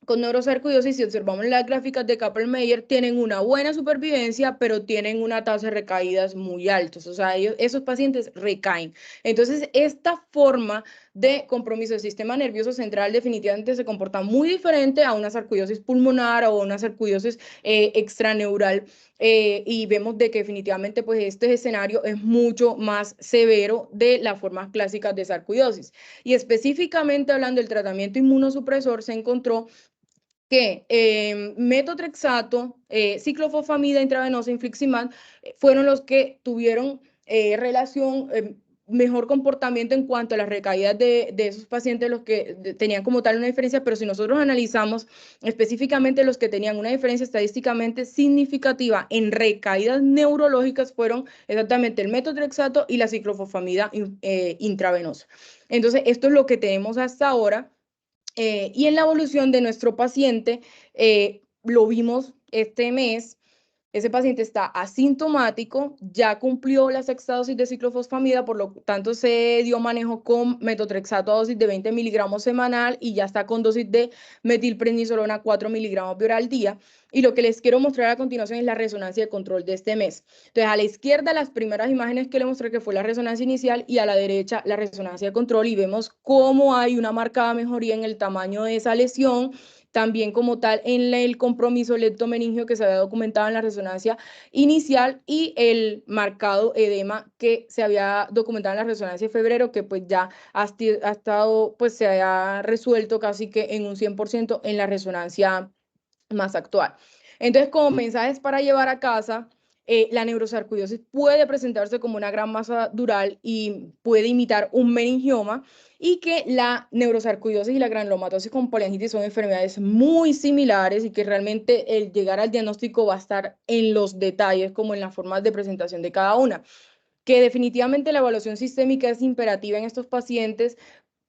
con neurosarcoidosis, si observamos las gráficas de Kaplan-Meier, tienen una buena supervivencia, pero tienen una tasa de recaídas muy altas. O sea, esos pacientes recaen. Entonces, esta forma de compromiso del sistema nervioso central definitivamente se comporta muy diferente a una sarcoidosis pulmonar o una sarcoidosis extraneural. Y vemos de que definitivamente pues este escenario es mucho más severo de las formas clásicas de sarcoidosis. Y específicamente hablando del tratamiento inmunosupresor, se encontró que metotrexato, ciclofosfamida intravenosa, infliximab, fueron los que tuvieron relación, mejor comportamiento en cuanto a las recaídas de esos pacientes, los que tenían como tal una diferencia. Pero si nosotros analizamos específicamente los que tenían una diferencia estadísticamente significativa en recaídas neurológicas, fueron exactamente el metotrexato y la ciclofosfamida intravenosa. Entonces, esto es lo que tenemos hasta ahora. Y en la evolución de nuestro paciente, lo vimos este mes. Ese paciente está asintomático, ya cumplió la sexta dosis de ciclofosfamida, por lo tanto se dio manejo con metotrexato a dosis de 20 miligramos semanal, y ya está con dosis de metilprednisolona 4 miligramos de hora al día. Y lo que les quiero mostrar a continuación es la resonancia de control de este mes. Entonces, a la izquierda, las primeras imágenes que les mostré, que fue la resonancia inicial, y a la derecha, la resonancia de control, y vemos cómo hay una marcada mejoría en el tamaño de esa lesión, también como tal en el compromiso leptomeningio que se había documentado en la resonancia inicial, y el marcado edema que se había documentado en la resonancia de febrero, que pues ya ha estado, pues se ha resuelto casi que en un 100% en la resonancia más actual. Entonces, como mensajes para llevar a casa, la neurosarcoidosis puede presentarse como una gran masa dural y puede imitar un meningioma, y que la neurosarcoidosis y la granulomatosis con poliangitis son enfermedades muy similares, y que realmente el llegar al diagnóstico va a estar en los detalles, como en las formas de presentación de cada una. Que definitivamente la evaluación sistémica es imperativa en estos pacientes,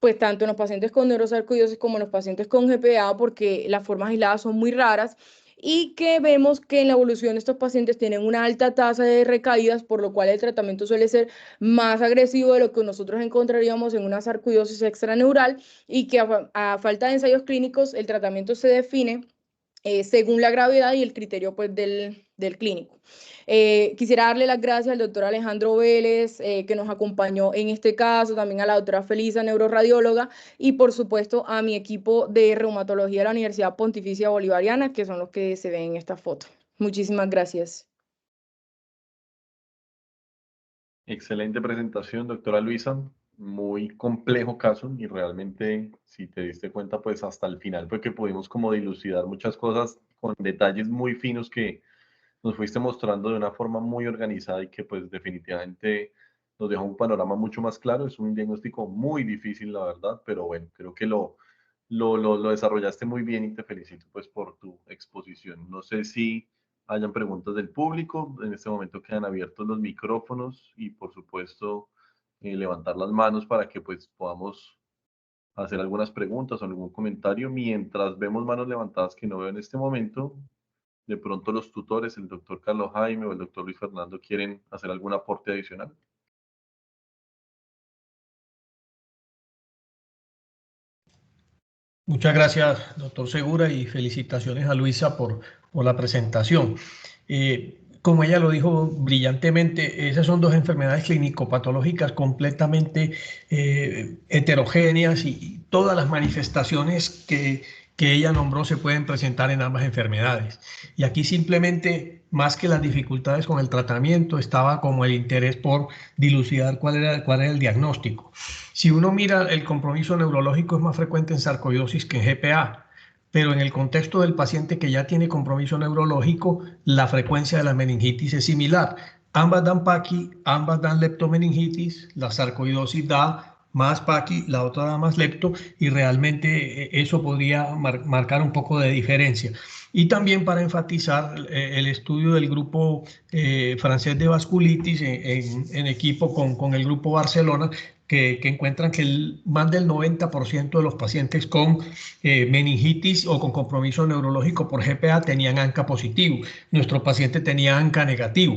pues tanto en los pacientes con neurosarcoidosis como en los pacientes con GPA, porque las formas aisladas son muy raras, y que vemos que en la evolución estos pacientes tienen una alta tasa de recaídas, por lo cual el tratamiento suele ser más agresivo de lo que nosotros encontraríamos en una sarcoidosis extraneural, y que a falta de ensayos clínicos el tratamiento se define según la gravedad y el criterio pues, del clínico. Quisiera darle las gracias al doctor Alejandro Vélez, que nos acompañó en este caso, también a la doctora Felisa, neuroradióloga, y por supuesto a mi equipo de reumatología de la Universidad Pontificia Bolivariana, que son los que se ven en esta foto. Muchísimas gracias. Excelente presentación, doctora Luisa. Muy complejo caso y realmente, si te diste cuenta, pues hasta el final fue que pudimos como dilucidar muchas cosas con detalles muy finos que nos fuiste mostrando de una forma muy organizada y que pues definitivamente nos dejó un panorama mucho más claro. Es un diagnóstico muy difícil, la verdad, pero bueno, creo que lo desarrollaste muy bien y te felicito pues por tu exposición. No sé si hayan preguntas del público. En este momento quedan abiertos los micrófonos y por supuesto levantar las manos para que pues podamos hacer algunas preguntas o algún comentario. Mientras vemos manos levantadas que no veo en este momento, de pronto los tutores, el doctor Carlos Jaime o el doctor Luis Fernando, quieren hacer algún aporte adicional. Muchas gracias, doctor Segura, y felicitaciones a Luisa por la presentación. Como ella lo dijo brillantemente, esas son dos enfermedades clínico-patológicas completamente heterogéneas, y todas las manifestaciones que ella nombró se pueden presentar en ambas enfermedades. Y aquí simplemente, más que las dificultades con el tratamiento, estaba como el interés por dilucidar cuál era el diagnóstico. Si uno mira, el compromiso neurológico es más frecuente en sarcoidosis que en GPA, pero en el contexto del paciente que ya tiene compromiso neurológico, la frecuencia de la meningitis es similar. Ambas dan PACI, ambas dan leptomeningitis, la sarcoidosis da más PACI, la otra da más lepto, y realmente eso podría marcar un poco de diferencia. Y también para enfatizar el estudio del grupo francés de vasculitis en equipo con el grupo Barcelona, que encuentran que más del 90% de los pacientes con meningitis o con compromiso neurológico por GPA tenían ANCA positivo. Nuestro paciente tenía ANCA negativo.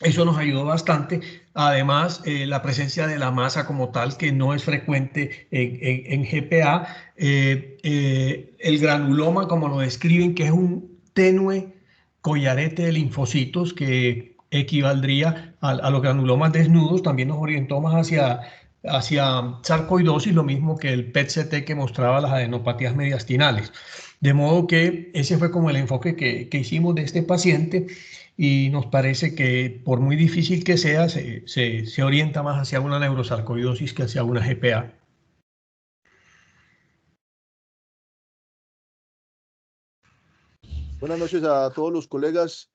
Eso nos ayudó bastante. Además, la presencia de la masa como tal, que no es frecuente en GPA. El granuloma, como lo describen, que es un tenue collarete de linfocitos que equivaldría a los granulomas desnudos, también nos orientó más hacia sarcoidosis, lo mismo que el PET-CT que mostraba las adenopatías mediastinales. De modo que ese fue como el enfoque que hicimos de este paciente, y nos parece que por muy difícil que sea, se orienta más hacia una neurosarcoidosis que hacia una GPA. Buenas noches a todos los colegas.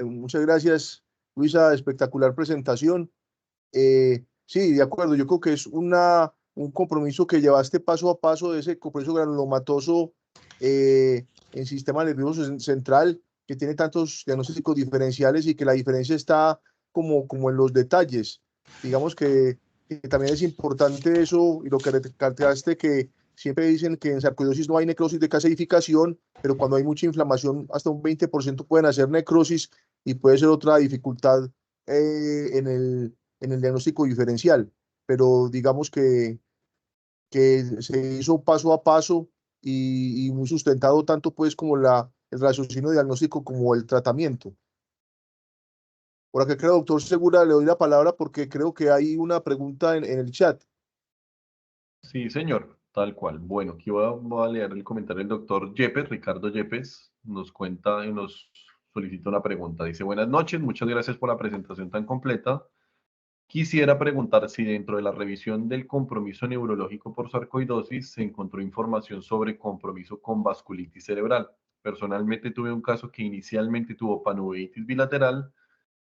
Muchas gracias, Luisa, espectacular presentación. Sí, de acuerdo, yo creo que es un compromiso que llevaste paso a paso de ese compromiso granulomatoso en sistema nervioso central, que tiene tantos diagnósticos diferenciales, y que la diferencia está como en los detalles. Digamos que también es importante eso, y lo que recalcaste, que siempre dicen que en sarcoidosis no hay necrosis de calcificación, pero cuando hay mucha inflamación, hasta un 20% pueden hacer necrosis, y puede ser otra dificultad en el diagnóstico diferencial. Pero digamos que se hizo paso a paso, y muy sustentado, tanto pues como el raciocinio diagnóstico como el tratamiento. Por acá creo, doctor Segura, le doy la palabra porque creo que hay una pregunta en el chat. Sí, señor, tal cual. Bueno, aquí voy a leer el comentario del doctor Yepes, Ricardo Yepes, nos cuenta y nos solicita una pregunta. Dice, buenas noches, muchas gracias por la presentación tan completa. Quisiera preguntar si dentro de la revisión del compromiso neurológico por sarcoidosis se encontró información sobre compromiso con vasculitis cerebral. Personalmente tuve un caso que inicialmente tuvo panuveitis bilateral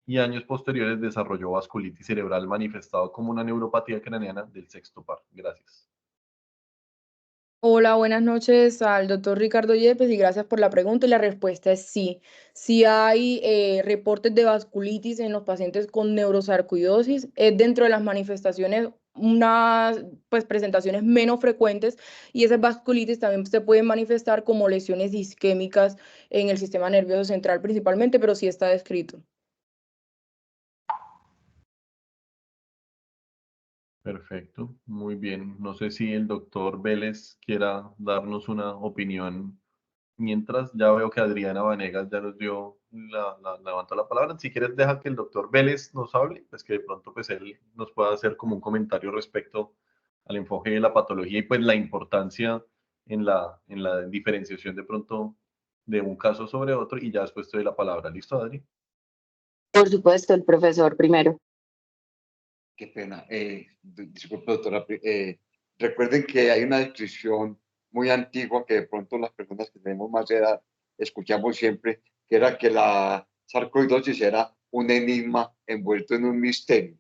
y años posteriores desarrolló vasculitis cerebral manifestado como una neuropatía craneana del sexto par. Gracias. Hola, buenas noches al doctor Ricardo Yepes y gracias por la pregunta. Y la respuesta es sí. Sí hay reportes de vasculitis en los pacientes con neurosarcoidosis. Es dentro de las manifestaciones unas pues, presentaciones menos frecuentes y esas vasculitis también se pueden manifestar como lesiones isquémicas en el sistema nervioso central principalmente, pero sí está descrito. Perfecto, muy bien. No sé si el doctor Vélez quiera darnos una opinión. Mientras ya veo que Adriana Vanegas ya nos dio levantó la palabra. Si quieres, deja que el doctor Vélez nos hable, pues que de pronto pues él nos pueda hacer como un comentario respecto al enfoque de la patología y pues la importancia en la diferenciación de pronto de un caso sobre otro y ya después te doy la palabra. ¿Listo, Adri? Por supuesto, el profesor primero. Qué pena. Disculpe, doctora. Recuerden que hay una descripción muy antigua que de pronto las personas que tenemos más edad escuchamos siempre, que era que la sarcoidosis era un enigma envuelto en un misterio.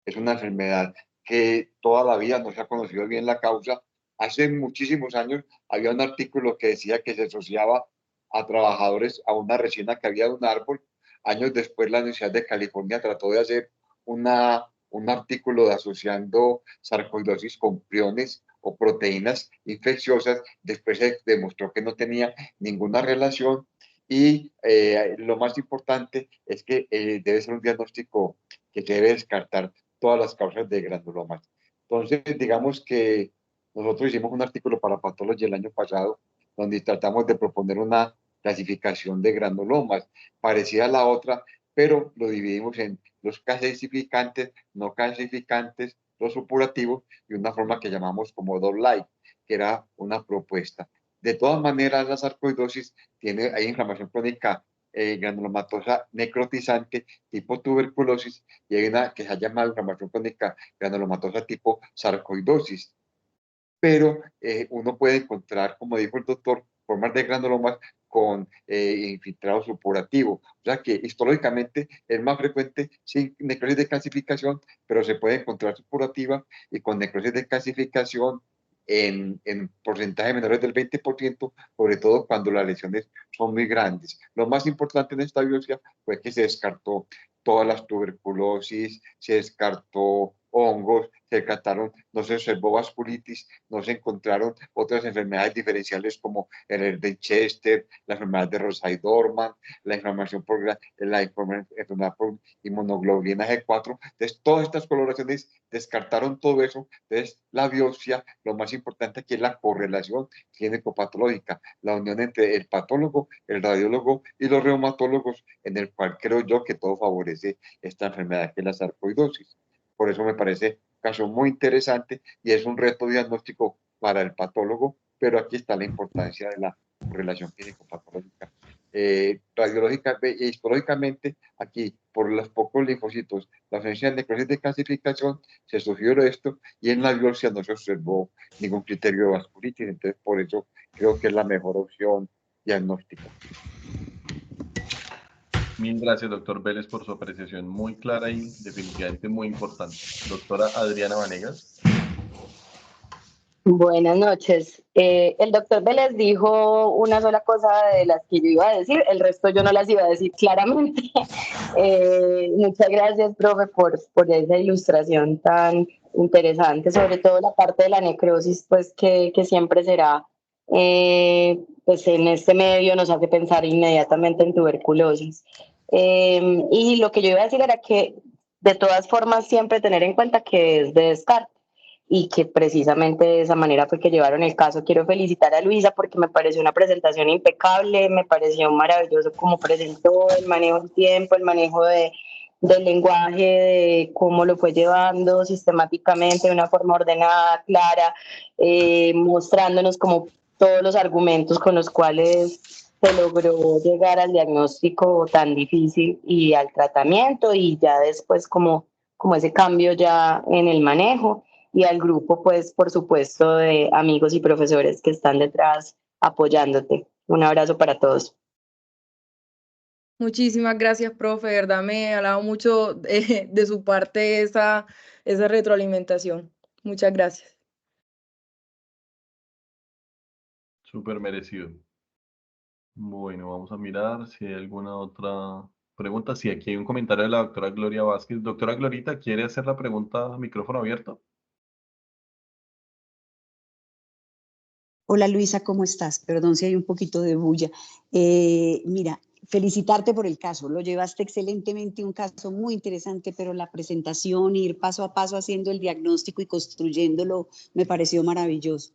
Es una enfermedad que toda la vida no se ha conocido bien la causa. Hace muchísimos años había un artículo que decía que se asociaba a trabajadores a una resina que había de un árbol. Años después la Universidad de California trató de hacer un artículo asociando sarcoidosis con priones o proteínas infecciosas. Después se demostró que no tenía ninguna relación y lo más importante es que debe ser un diagnóstico que se debe descartar todas las causas de granulomas. Entonces, digamos que nosotros hicimos un artículo para Pathology el año pasado donde tratamos de proponer una clasificación de granulomas parecida a la otra, pero lo dividimos en los clasificantes, no clasificantes, los supurativos y una forma que llamamos como DOL-like, que era una propuesta. De todas maneras, la sarcoidosis hay inflamación crónica granulomatosa necrotizante tipo tuberculosis y hay una que se llama inflamación crónica granulomatosa tipo sarcoidosis. Pero uno puede encontrar, como dijo el doctor, formas de granulomas con infiltrado supurativo. O sea que histológicamente es más frecuente sin necrosis de calcificación, pero se puede encontrar supurativa y con necrosis de calcificación en porcentajes menores del 20%, sobre todo cuando las lesiones son muy grandes. Lo más importante en esta biopsia fue que se descartó todas las tuberculosis, se descartó hongos, se descartaron, no se observó vasculitis, no se encontraron otras enfermedades diferenciales como el Erdheim-Chester, la enfermedad de Rosay-Dorman, la inflamación por enfermedad por inmunoglobulina G4. Entonces, todas estas coloraciones descartaron todo eso. Entonces, la biopsia, lo más importante aquí es la correlación clínico-patológica, la unión entre el patólogo, el radiólogo y los reumatólogos, en el cual creo yo que todo favorece esta enfermedad que es la sarcoidosis. Por eso me parece un caso muy interesante y es un reto diagnóstico para el patólogo, pero aquí está la importancia de la relación clínico-patológica. Radiológica e histológicamente, aquí por los pocos linfocitos, la ausencia de necrosis de calcificación, se sugirió esto y en la biopsia no se observó ningún criterio de vasculitis, entonces por eso creo que es la mejor opción diagnóstica. Mil gracias, doctor Vélez, por su apreciación muy clara y definitivamente muy importante. Doctora Adriana Vanegas. Buenas noches. El doctor Vélez dijo una sola cosa de las que yo iba a decir, el resto yo no las iba a decir claramente. Muchas gracias, profe, por esa ilustración tan interesante, sobre todo la parte de la necrosis, pues que siempre será, pues en este medio nos hace pensar inmediatamente en tuberculosis. Y lo que yo iba a decir era que de todas formas siempre tener en cuenta que es de descarte. y que precisamente de esa manera fue que llevaron el caso. Quiero felicitar a Luisa porque me pareció una presentación impecable, me pareció maravilloso cómo presentó, el manejo del tiempo, el manejo del lenguaje, de cómo lo fue llevando sistemáticamente de una forma ordenada, clara, mostrándonos como todos los argumentos con los cuales se logró llegar al diagnóstico tan difícil y al tratamiento, y ya después como ese cambio ya en el manejo, y al grupo, pues, por supuesto, de amigos y profesores que están detrás apoyándote. Un abrazo para todos. Muchísimas gracias, profe. De verdad me ha dado mucho de su parte esa retroalimentación. Muchas gracias. Súper merecido. Bueno, vamos a mirar si hay alguna otra pregunta. Sí, aquí hay un comentario de la doctora Gloria Vázquez. Doctora Glorita, ¿quiere hacer la pregunta a micrófono abierto? Hola Luisa, ¿cómo estás? Perdón si hay un poquito de bulla. Mira, felicitarte por el caso, lo llevaste excelentemente, un caso muy interesante, pero la presentación, ir paso a paso haciendo el diagnóstico y construyéndolo, me pareció maravilloso.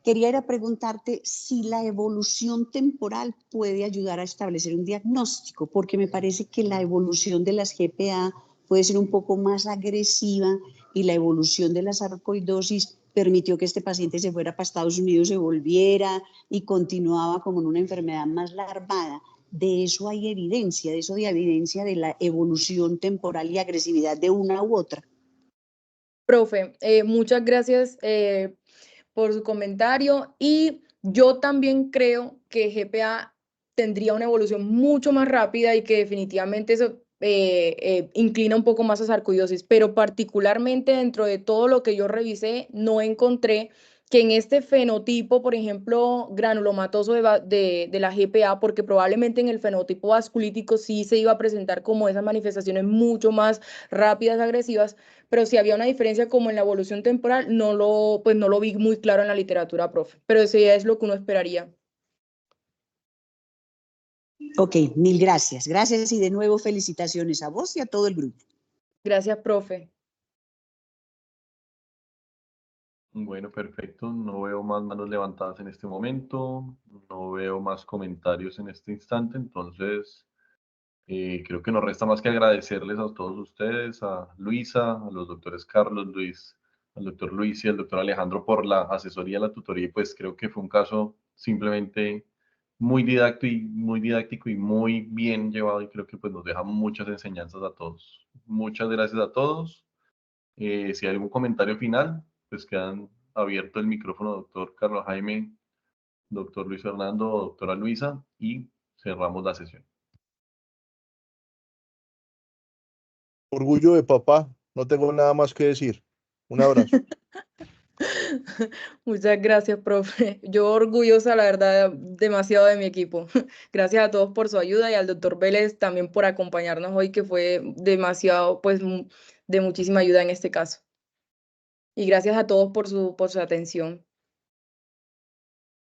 Quería ir a preguntarte si la evolución temporal puede ayudar a establecer un diagnóstico, porque me parece que la evolución de las GPA puede ser un poco más agresiva y la evolución de la sarcoidosis permitió que este paciente se fuera para Estados Unidos, se volviera y continuaba como en una enfermedad más larvada. De eso hay evidencia, de eso hay evidencia de la evolución temporal y agresividad de una u otra. Profe, muchas gracias por su comentario, y yo también creo que GPA tendría una evolución mucho más rápida y que definitivamente eso inclina un poco más a sarcoidosis, pero particularmente dentro de todo lo que yo revisé, no encontré que en este fenotipo, por ejemplo, granulomatoso de la GPA, porque probablemente en el fenotipo vasculítico sí se iba a presentar como esas manifestaciones mucho más rápidas, agresivas, pero si había una diferencia como en la evolución temporal, pues no lo vi muy claro en la literatura, profe, pero eso ya es lo que uno esperaría. Ok, mil gracias. Gracias y de nuevo felicitaciones a vos y a todo el grupo. Gracias, profe. Bueno, perfecto. No veo más manos levantadas en este momento. No veo más comentarios en este instante. Entonces, creo que nos resta más que agradecerles a todos ustedes, a Luisa, a los doctores Carlos, Luis, al doctor Luis y al doctor Alejandro por la asesoría, la tutoría. Y pues creo que fue un caso simplemente muy didáctico y muy bien llevado. Y creo que pues nos deja muchas enseñanzas a todos. Muchas gracias a todos. Si hay algún comentario final, pues quedan abierto el micrófono, doctor Carlos Jaime, doctor Luis Fernando, doctora Luisa, y cerramos la sesión. Orgullo de papá, no tengo nada más que decir. Un abrazo. Muchas gracias, profe. Yo orgullosa, la verdad, demasiado de mi equipo. Gracias a todos por su ayuda y al doctor Vélez también por acompañarnos hoy, que fue demasiado, pues, de muchísima ayuda en este caso. Y gracias a todos por su atención.